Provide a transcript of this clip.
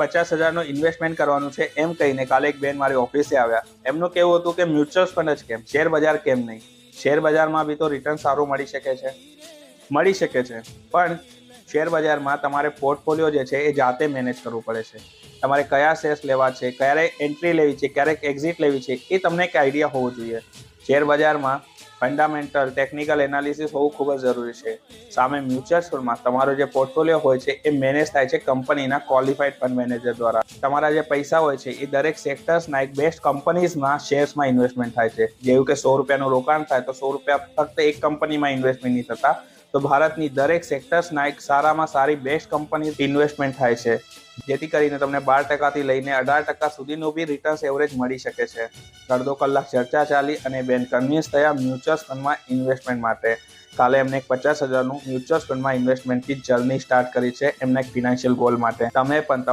50,000નું investment કરવાનું છે એમ કહીને કાલે એક બેન મારી ઓફિસે આવ્યા. એમનું કેવું હતું કે મ્યુચ્યુઅલ ફંડ જ કેમ, શેર બજાર કેમ નહીં? શેર બજારમાં બી તો રિટર્ન સારું મળી શકે છે, પણ શેર બજારમાં તમારે પોર્ટફોલિયો જે છે એ જાતે મેનેજ કરવું પડે છે. તમારે કયા શેર્સ લેવા છે, ક્યારે એન્ટ્રી લેવી છે, ક્યારે એક્ઝિટ લેવી છે, એ તમને એક આઈડિયા હોવો જોઈએ. શેર બજારમાં ફંડામેન્ટલ ટેકનિકલ એનાલિસિસ હોવું ખૂબ જ જરૂરી છે. સામે મ્યુચ્યુઅલ ફંડમાં તમારો જે પોર્ટફોલિયો હોય છે એ મેનેજ થાય છે કંપનીના ક્વોલિફાઈડ ફંડ મેનેજર દ્વારા. તમારા જે પૈસા હોય છે એ દરેક સેક્ટર્સના એક બેસ્ટ કંપનીઝમાં શેર્સમાં ઇન્વેસ્ટમેન્ટ થાય છે. જેવું કે 100 રૂપિયાનું રોકાણ થાય તો 100 રૂપિયા ફક્ત એક કંપનીમાં ઇન્વેસ્ટમેન્ટ નહીં થતા, તો ભારતની દરેક સેક્ટર્સના એક સારામાં સારી બેસ્ટ કંપની ઇન્વેસ્ટમેન્ટ થાય છે, જેથી કરીને તમને 12% લઈને 18% સુધીનું બી રિટર્ન્સ એવરેજ મળી શકે છે. અડધો કલાક ચર્ચા ચાલી અને બેન કન્વિન્સ થયા મ્યુચ્યુઅલ ફંડમાં ઇન્વેસ્ટમેન્ટ માટે. કાલે એમને એક 50,000નું મ્યુચ્યુઅલ ફંડમાં ઇન્વેસ્ટમેન્ટની જર્ની સ્ટાર્ટ કરી છે એમના એક ફિનાન્શિયલ ગોલ માટે. તમે પણ